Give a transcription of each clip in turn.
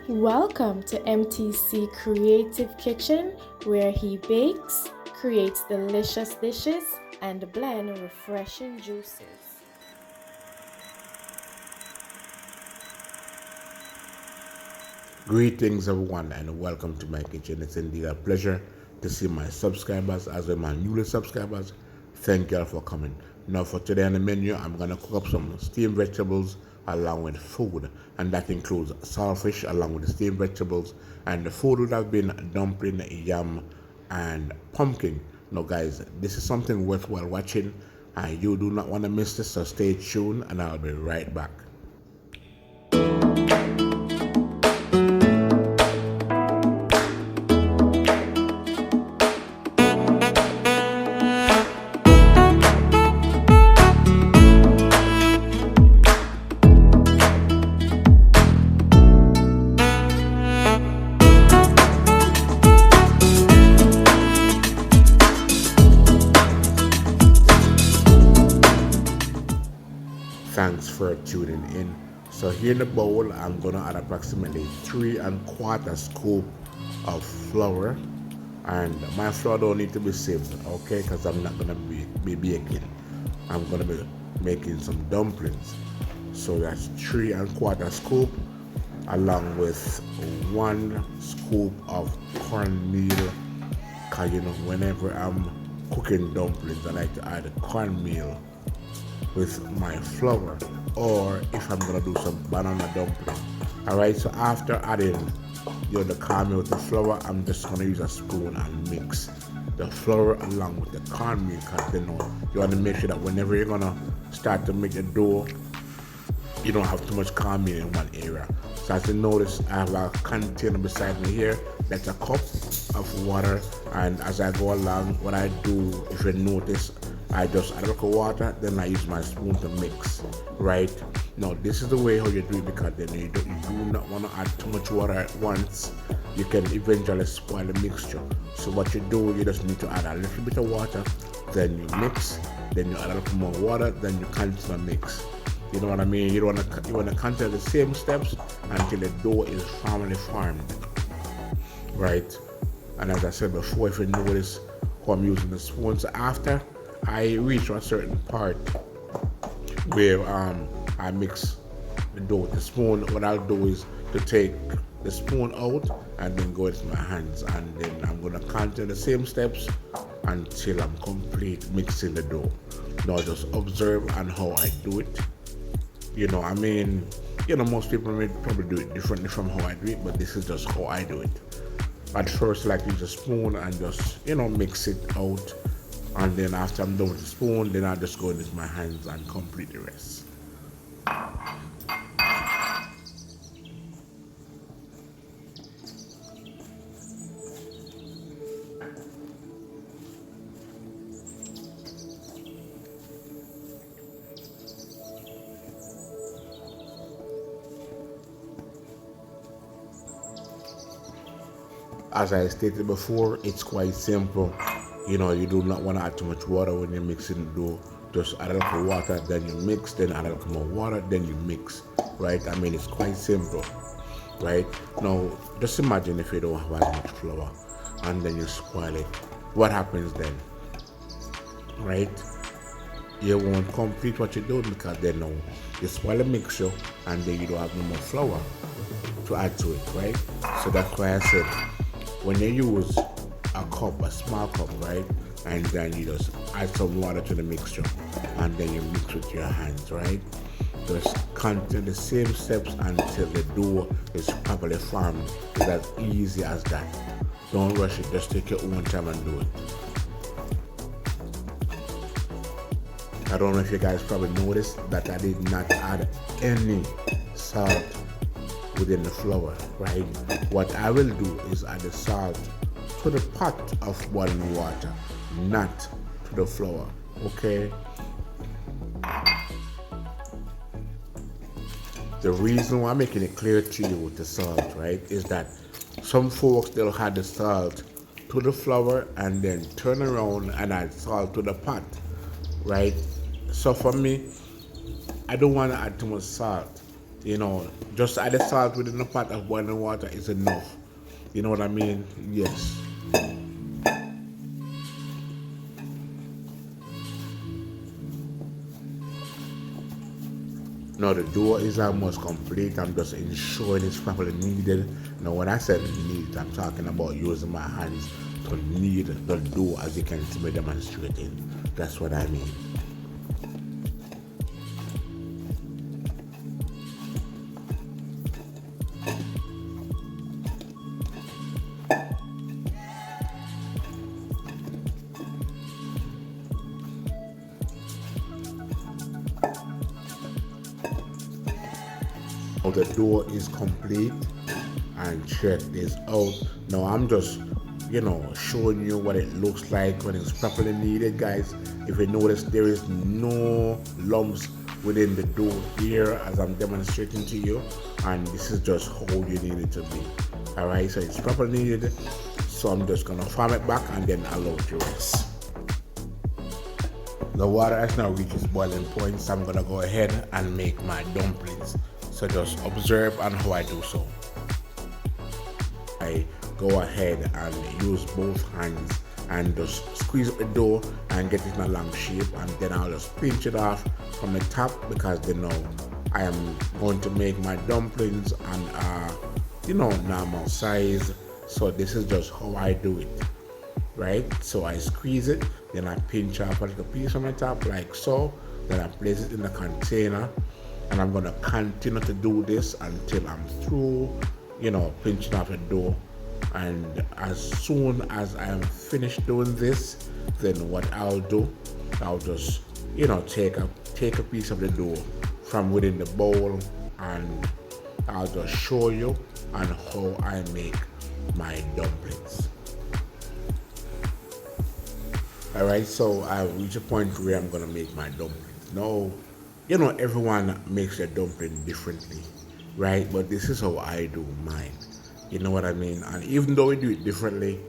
Welcome to MTC Creative Kitchen, where he bakes, creates delicious dishes, and blend refreshing juices. Greetings, everyone, and welcome to my kitchen. It's indeed a pleasure to see my subscribers as well as my newly subscribers. Thank you all for coming. Now, for today on the menu, I'm going to cook up some steamed vegetables along with food, and that includes saltfish along with the steamed vegetables, and the food would have been dumpling, yam, and pumpkin. Now, guys, this is something worthwhile watching, and you do not want to miss this, so stay tuned, and I'll be right back. Thanks for tuning in. So here in the bowl, I'm gonna add approximately 3¼ scoop of flour, and my flour don't need to be sieved, okay? Because I'm not gonna be baking. I'm gonna be making some dumplings. So that's 3¼ scoop, along with 1 scoop of cornmeal. Cause you know, whenever I'm cooking dumplings, I like to add cornmeal with my flour, or if I'm gonna do some banana dumpling. Alright, so after adding the cornmeal with the flour, I'm just gonna use a spoon and mix the flour along with the cornmeal, because you know you want to make sure that whenever you're gonna start to make the dough, you don't have too much cornmeal in one area. So as you notice, I have a container beside me here. That's a cup of water, and as I go along, what I do, if you notice, I just add a little water, then I use my spoon to mix, right? Now, this is the way how you do it, because then you do not want to add too much water at once. You can eventually spoil the mixture. So what you do, you just need to add a little bit of water, then you mix, then you add a little more water, then you continue to mix. You know what I mean? You want to continue the same steps until the dough is firmly formed, right? And as I said before, if you notice how I'm using the spoons, after I reach a certain part where I mix the dough with the spoon, what I'll do is to take the spoon out and then go into my hands, and then I'm gonna continue the same steps until I'm complete mixing the dough. Now just observe on how I do it. You know, I mean, most people may probably do it differently from how I do it, but this is just how I do it. At first, I like to use a spoon and just, mix it out. And then after I'm done with the spoon, then I just go into my hands and complete the rest. As I stated before, it's quite simple. You do not want to add too much water when you're mixing the dough. Just add a little water, then you mix, then add a little more water, then you mix, right? I mean, it's quite simple, right? Now, just imagine if you don't have as much flour and then you spoil it. What happens then, right? You won't complete what you're doing, because then now you spoil the mixture and then you don't have no more flour to add to it, right? So that's why I said, when you use a cup, a small cup, right, and then you just add some water to the mixture, and then you mix with your hands, right? Just continue the same steps until the dough is properly formed. It's as easy as that. Don't rush it, just take your own time and do it. I don't know if you guys probably noticed that I did not add any salt within the flour, right? What I will do is add the salt to the pot of boiling water, not to the flour, okay? The reason why I'm making it clear to you with the salt, right, is that some folks, they'll add the salt to the flour and then turn around and add salt to the pot, right? So for me, I don't want to add too much salt. Just add the salt within the pot of boiling water is enough. You know what I mean? Yes. Now the dough is almost complete. I'm just ensuring it's properly kneaded. Now when I said knead, I'm talking about using my hands to knead the dough, as you can see me demonstrating. That's what I mean. Now the dough is complete, and check this out. Now I'm just showing you what it looks like when it's properly kneaded, guys. If you notice, there is no lumps within the dough here as I'm demonstrating to you, and this is just how you need it to be. Alright, so it's properly kneaded, so I'm just gonna farm it back and then allow it to rest. The water has now reached its boiling point, so I'm gonna go ahead and make my dumplings. So just observe on how I do so. I go ahead and use both hands and just squeeze up the dough and get it in a long shape, and then I'll just pinch it off from the top, because I am going to make my dumplings on normal size. So this is just how I do it, right? So I squeeze it, then I pinch off a little piece from the top like so, then I place it in the container, and I'm gonna continue to do this until I'm through pinching off the dough. And as soon as I am finished doing this, then what I'll do, I'll just take a piece of the dough from within the bowl, and I'll just show you on how I make my dumplings. Alright, so I've reached a point where I'm gonna make my dumplings. Now, everyone makes their dumpling differently, right? But this is how I do mine. You know what I mean? And even though we do it differently,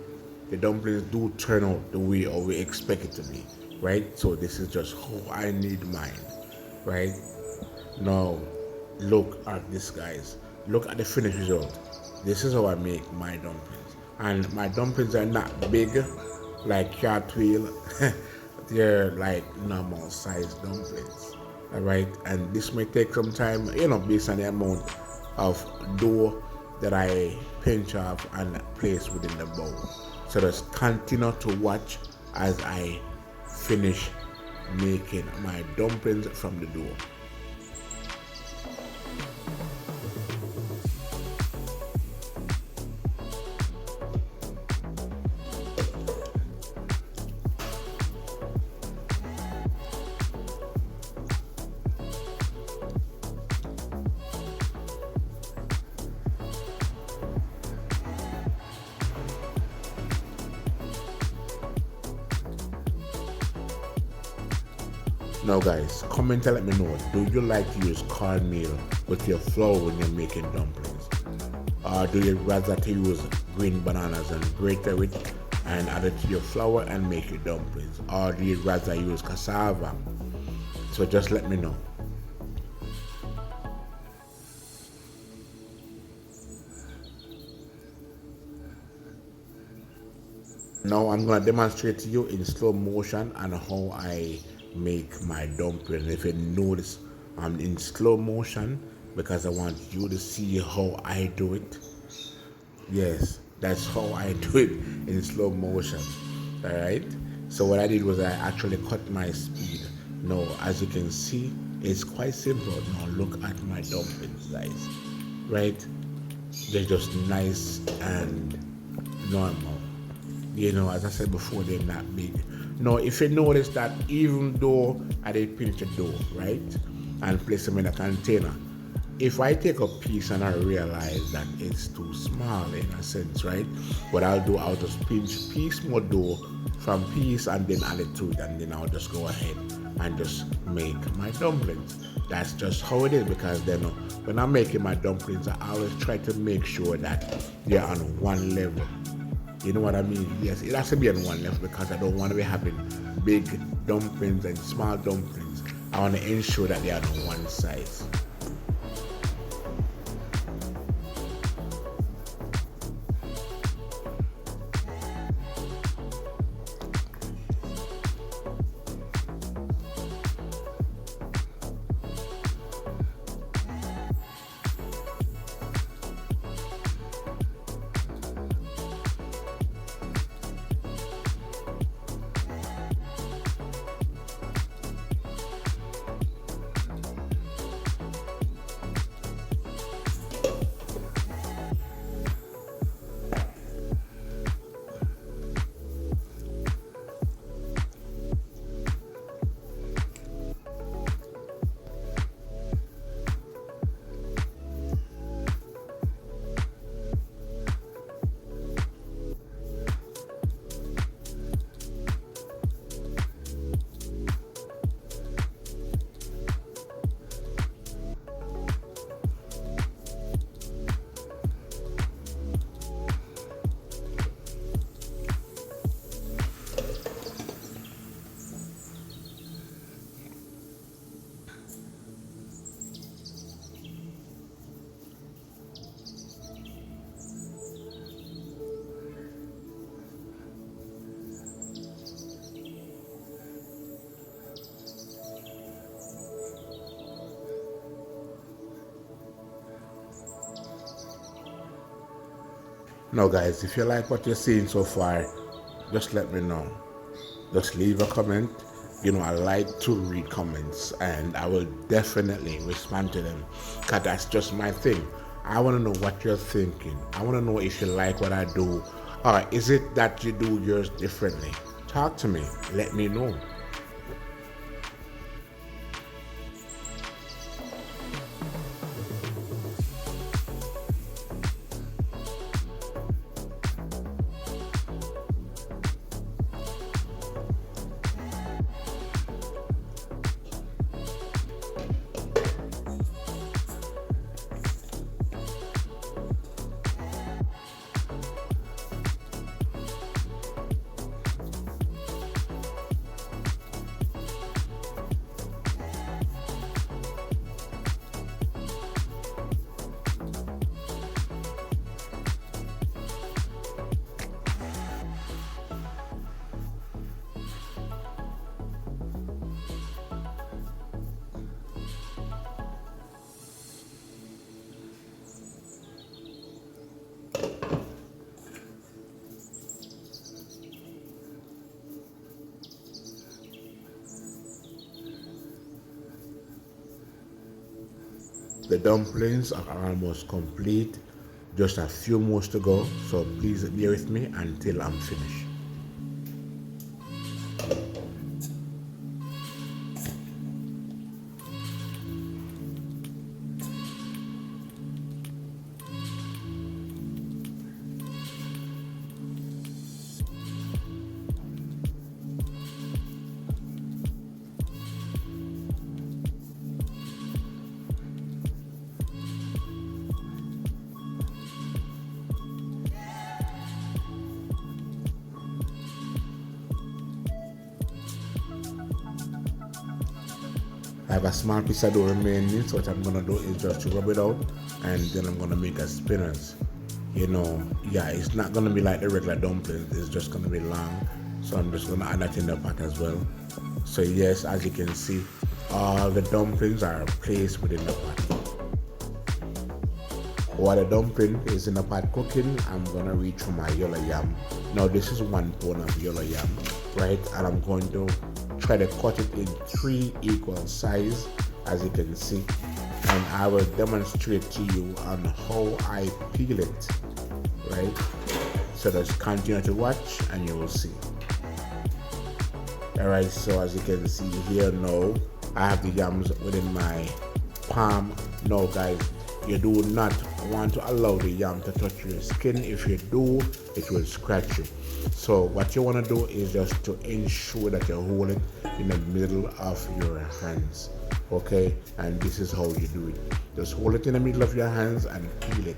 the dumplings do turn out the way we expect it to be, right? So this is just how I need mine, right? Now, look at this, guys. Look at the finished result. This is how I make my dumplings. And my dumplings are not big like cartwheel. They're like normal sized dumplings, all right? And this may take some time, based on the amount of dough that I pinch off and place within the bowl. So just continue to watch as I finish making my dumplings from the dough. Now guys, comment and let me know, do you like to use cornmeal with your flour when you're making dumplings? Or do you rather to use green bananas and grate it and add it to your flour and make your dumplings? Or do you rather use cassava? So just let me know. Now I'm going to demonstrate to you in slow motion on how I make my dumpling. If you notice, I'm in slow motion because I want you to see how I do it. Yes, that's how I do it in slow motion. Alright, so what I did was I actually cut my speed. Now as you can see, it's quite simple. Now look at my dumplings, guys. Right, they're just nice and normal. As I said before, they're not big. Now, if you notice that even though I did pinch the dough, right, and place them in a container, if I take a piece and I realize that it's too small in a sense, right, what I'll do, I'll just pinch piece more dough from piece and then add it to it, and then I'll just go ahead and just make my dumplings. That's just how it is, because then when I'm making my dumplings, I always try to make sure that they're on one level. You know what I mean? Yes, it has to be on one level because I don't want to be having big dumplings and small dumplings. I want to ensure that they are on one size. Now guys, if you like what you're seeing so far, just let me know. Just leave a comment. You know, I like to read comments and I will definitely respond to them, because that's just my thing. I want to know what you're thinking. I want to know if you like what I do, or is it that you do yours differently? Talk to me. Let me know. The dumplings are almost complete, just a few more to go, so please bear with me until I'm finished. I have a small piece of dough remaining, so what I'm gonna do is just to rub it out and then I'm gonna make a spinners. You know, yeah, it's not gonna be like the regular dumplings, it's just gonna be long. So I'm just gonna add that in the pot as well. So yes, as you can see, all the dumplings are placed within the pot. While the dumpling is in the pot cooking, I'm gonna reach for my yellow yam. Now this is 1 pound of yellow yam, right? And I'm going to try to cut it in 3 equal size, as you can see. And I will demonstrate to you on how I peel it, right? So just continue to watch and you will see. Alright, so as you can see here now, I have the yams within my palm. Now guys, you do not want to allow the yam to touch your skin. If you do, it will scratch you. So what you want to do is just to ensure that you hold it in the middle of your hands, okay? And this is how you do it. Just hold it in the middle of your hands and peel it.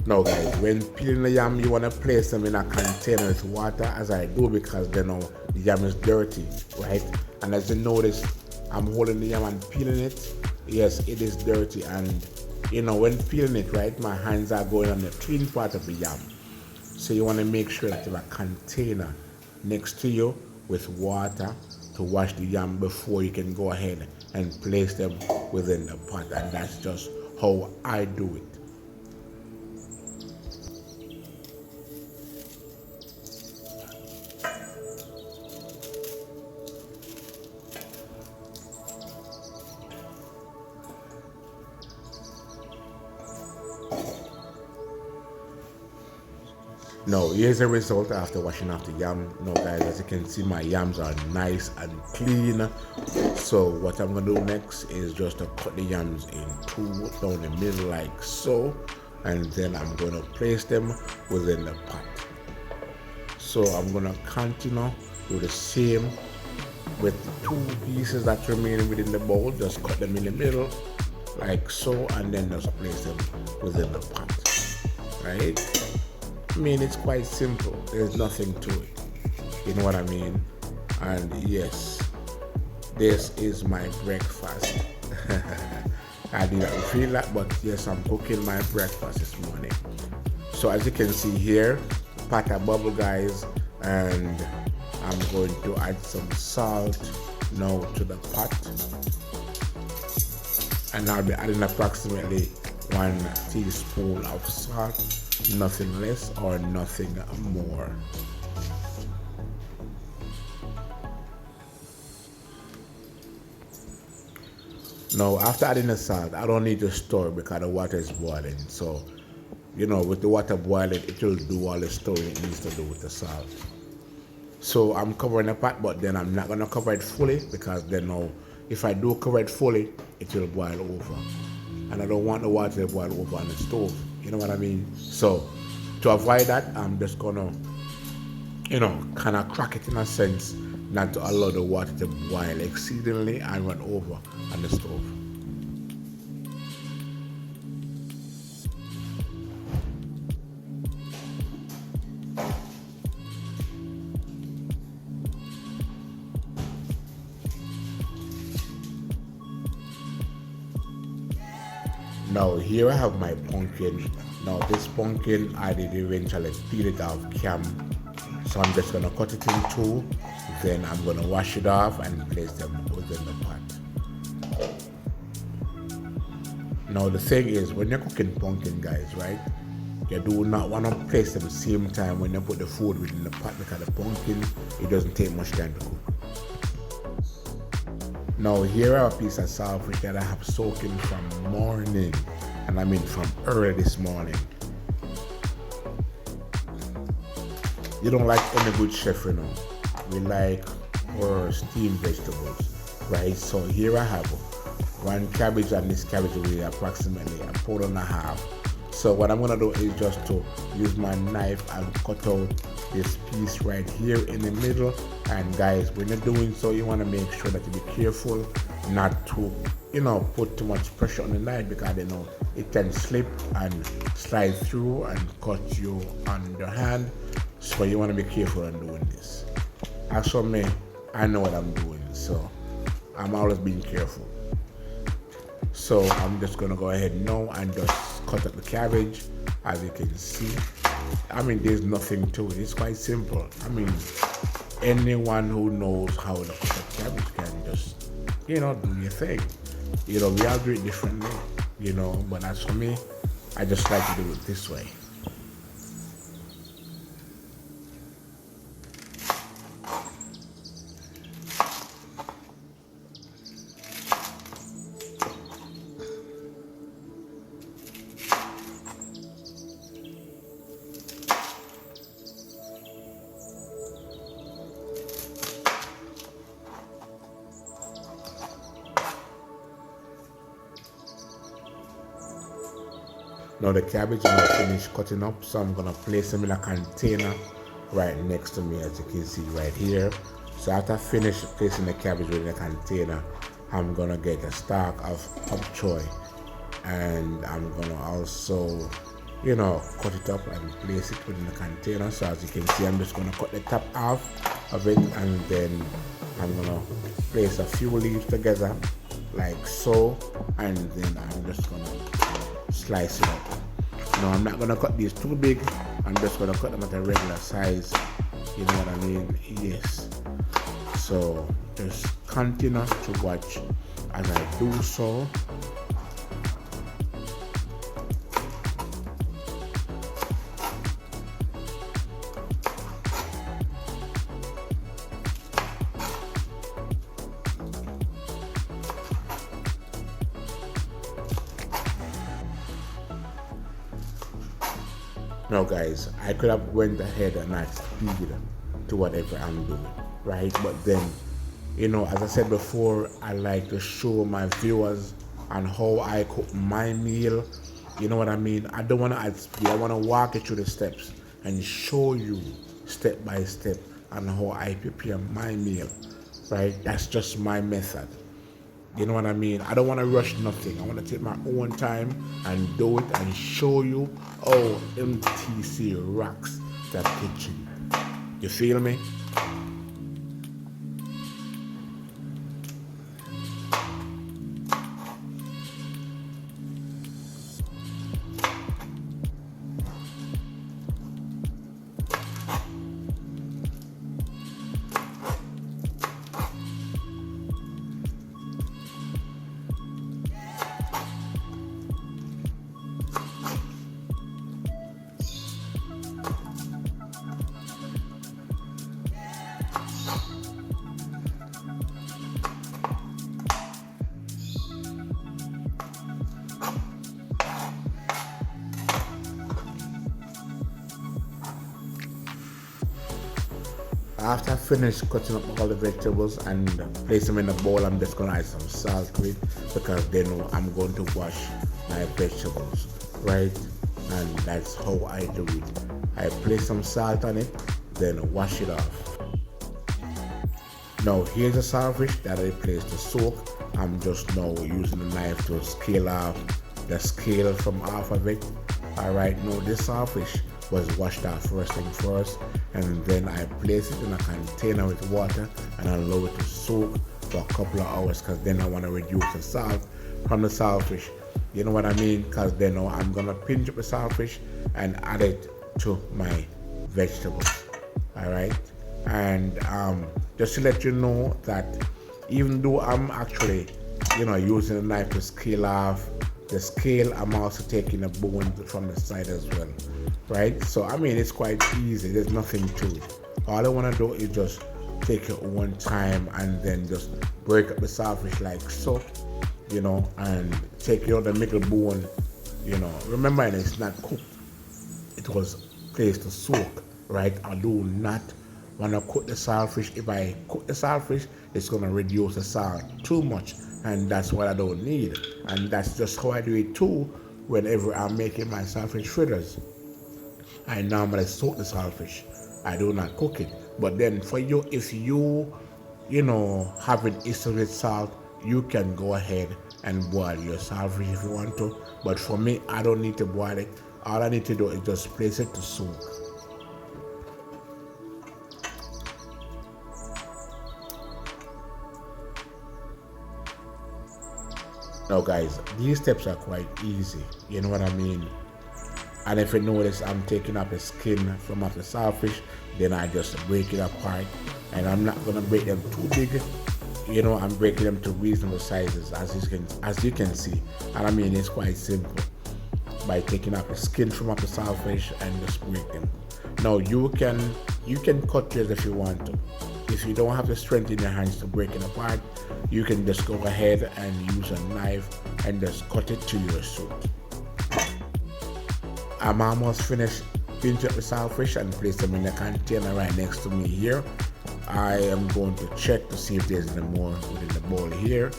Now guys, when peeling the yam, you want to place them in a container with water, as I do, because then now the yam is dirty, right? And as you notice, I'm holding the yam and peeling it. Yes, it is dirty, and you know, when peeling it, right, my hands are going on the clean part of the yam. So you want to make sure that you have a container next to you with water to wash the yam before you can go ahead and place them within the pot. And that's just how I do it. Now here's the result after washing off the yam. Now guys, as you can see, my yams are nice and clean. So what I'm gonna do next is just to cut the yams in 2 down the middle like so, and then I'm gonna place them within the pot. So I'm gonna continue do the same with the 2 pieces that remain within the bowl. Just cut them in the middle like so, and then just place them within the pot, right? I mean, it's quite simple. There's nothing to it. You know what I mean? And yes, this is my breakfast. I didn't feel that, but yes, I'm cooking my breakfast this morning. So as you can see here, pot a bubble, guys, and I'm going to add some salt now to the pot. And I'll be adding approximately 1 teaspoon of salt, nothing less or nothing more. Now, after adding the salt, I don't need to stir it because the water is boiling. So, with the water boiling, it will do all the stirring it needs to do with the salt. So I'm covering the pot, but then I'm not going to cover it fully because then now, if I do cover it fully, it will boil over. And I don't want the water to boil over on the stove. You know what I mean? So to avoid that, I'm just going to, kind of crack it in a sense, not to allow the water to boil exceedingly and run over on the stove. Now here I have my pumpkin. Now this pumpkin I did eventually peel it off cam. So I'm just gonna cut it in two. Then I'm gonna wash it off and place them within the pot. Now the thing is, when you're cooking pumpkin, guys, right? You do not want to place them at the same time when you put the food within the pot because the pumpkin, it doesn't take much time to cook. Now here are a piece of saltfish that I have soaking from morning, and I mean from early this morning. You don't like any good chef, we like our steamed vegetables, right? So here I have one cabbage, and this cabbage will be approximately 1.5 pounds. So what I'm gonna do is just to use my knife and cut out this piece right here in the middle. And guys, when you're doing so, you want to make sure that you be careful not to put too much pressure on the knife because it can slip and slide through and cut you on the hand. So you want to be careful in doing this. As for me, I know what I'm doing, so I'm always being careful. So I'm just gonna go ahead now and just cut up the cabbage. As you can see, I mean, there's nothing to it. It's quite simple. I mean, anyone who knows how to cut up cabbage can just, do your thing. We all do it differently, but as for me, I just like to do it this way. Now the cabbage I'm finished cutting up, so I'm gonna place them in a container right next to me, as you can see right here. So after I finish placing the cabbage in a container, I'm gonna get a stalk of pak choy, and I'm gonna also, cut it up and place it within the container. So as you can see, I'm just gonna cut the top off of it, and then I'm gonna place a few leaves together like so, and then I'm just gonna slice it up. Now I'm not gonna cut these too big. I'm just gonna cut them at a regular size. You know what I mean? Yes. So just continue to watch as I do so. Now guys, I could have went ahead and not speed to whatever I'm doing, right? But then, as I said before, I like to show my viewers on how I cook my meal. You know what I mean? I don't want to add speed. I want to walk you through the steps and show you step by step on how I prepare my meal, right? That's just my method. You know what I mean? I don't want to rush nothing. I want to take my own time and do it and show you how MTC rocks that kitchen. You feel me? After I finish cutting up all the vegetables and place them in a bowl, I'm just gonna add some salt to it because they know I'm going to wash my vegetables, right? And that's how I do it. I place some salt on it, then wash it off. Now here's a saltfish that I placed to soak. I'm just now using a knife to scale off the scale from off of it. Alright, now this saltfish was washed off first thing first, and then I place it in a container with water and allow it to soak for a couple of hours because then I want to reduce the salt from the saltfish. You know what I mean? Because then now I'm gonna pinch up the saltfish and add it to my vegetables. Alright, and just to let you know that even though I'm actually using a knife to scale off the scale, I'm also taking a bone from the side as well, right? So I mean, it's quite easy. There's nothing to it. All I want to do is just take it one time and then just break up the saltfish like so, and take out the middle bone. Remember, it's not cooked. It was placed to soak, right? I do not want to cook the saltfish. If I cook the saltfish, it's going to reduce the salt too much, and that's what I don't need. And that's just how I do it too whenever I'm making my saltfish fritters. I normally soak the saltfish. I do not cook it. But then for you, if you have an issue with salt, you can go ahead and boil your saltfish if you want to. But for me, I don't need to boil it. All I need to do is just place it to soak. Now guys, these steps are quite easy, you know what I mean? And if you notice, I'm taking up the skin from off the saltfish, then I just break it apart. And I'm not gonna break them too big, I'm breaking them to reasonable sizes as you can see. And I mean, it's quite simple by taking up the skin from off the saltfish and just break them. Now you can cut yours if you want to. If you don't have the strength in your hands to break it apart, you can just go ahead and use a knife and just cut it to your suit. I'm almost finished pinching up the saltfish and place them in the container right next to me here. I am going to check to see if there's any more within the bowl here.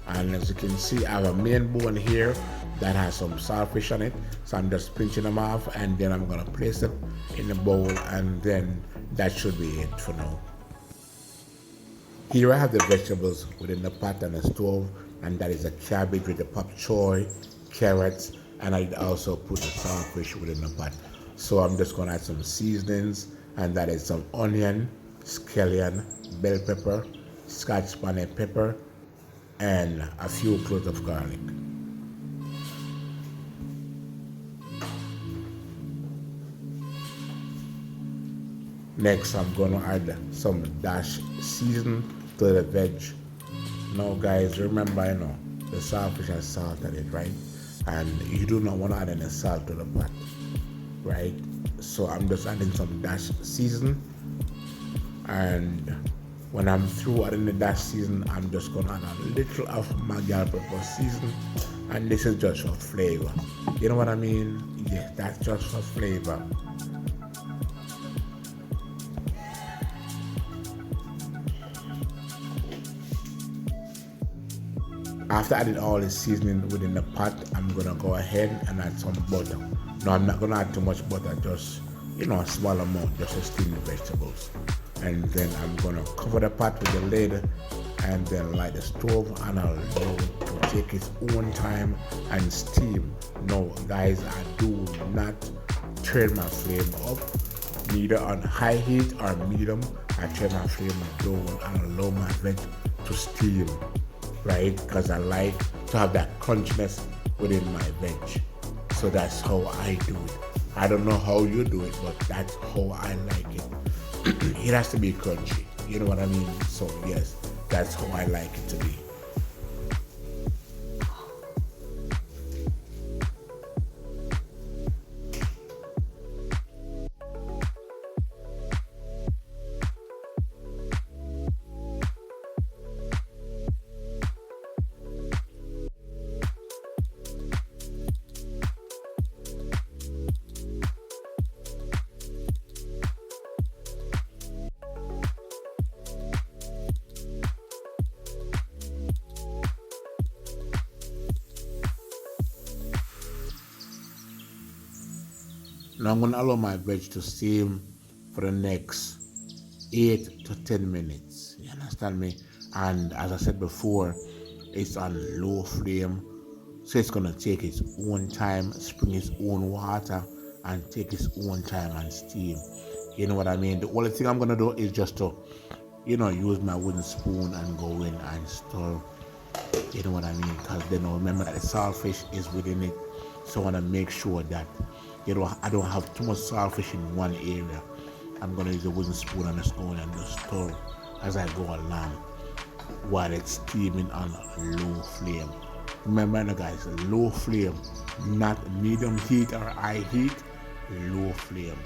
And as you can see, I have a main bone here that has some saltfish on it. So I'm just pinching them off, and then I'm gonna place them in the bowl, and then that should be it for now. Here I have the vegetables within the pot on the stove, and that is a cabbage with the pak choy, carrots, and I also put the saltfish within the pot. So I'm just gonna add some seasonings, and that is some onion, scallion, bell pepper, scotch bonnet pepper, and a few cloves of garlic. Next, I'm gonna add some dash season to the veg. Now guys, remember, the saltfish has salt in it, right? And you do not want to add any salt to the pot, right? So I'm just adding some dash season, and when I'm through adding the dash season, I'm just gonna add a little of my gal pepper season, and this is just for flavor. You know what I mean? Yeah, that's just for flavor. After adding all the seasoning within the pot, I'm gonna go ahead and add some butter. No, I'm not gonna add too much butter, just a small amount, just to steam the vegetables. And then I'm gonna cover the pot with the lid, and then light the stove and allow it to take its own time and steam. No, guys, I do not turn my flame up, neither on high heat or medium. I turn my flame down and allow my veg to steam. Right? Because I like to have that crunchiness within my veg. So that's how I do it. I don't know how you do it, but that's how I like it. It has to be crunchy. You know what I mean? So yes, that's how I like it to be. Now I'm gonna allow my veg to steam for the next 8 to 10 minutes. You understand me? And as I said before, it's on low flame, so it's gonna take its own time, spring its own water, and take its own time and steam. You know what I mean? The only thing I'm gonna do is just to, use my wooden spoon and go in and stir. You know what I mean? Because then remember that the saltfish is within it, so I wanna make sure that I don't have too much saltfish in one area. I'm gonna use a wooden spoon and a spoon and just stir as I go along while it's steaming on low flame. Remember now guys, low flame, not medium heat or high heat, low flame.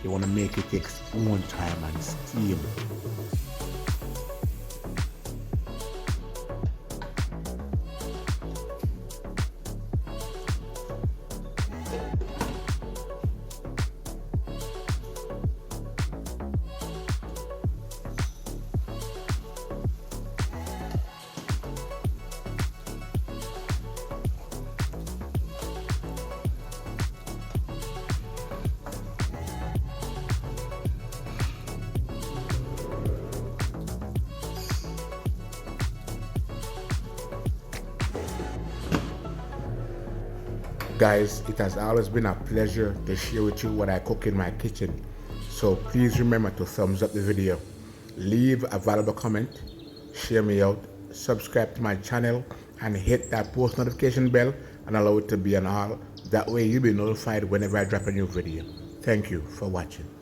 You wanna make it take its own time and steam. Guys, it has always been a pleasure to share with you what I cook in my kitchen. So please remember to thumbs up the video, leave a valuable comment, share me out, subscribe to my channel, and hit that post notification bell and allow it to be on all. That way you'll be notified whenever I drop a new video. Thank you for watching.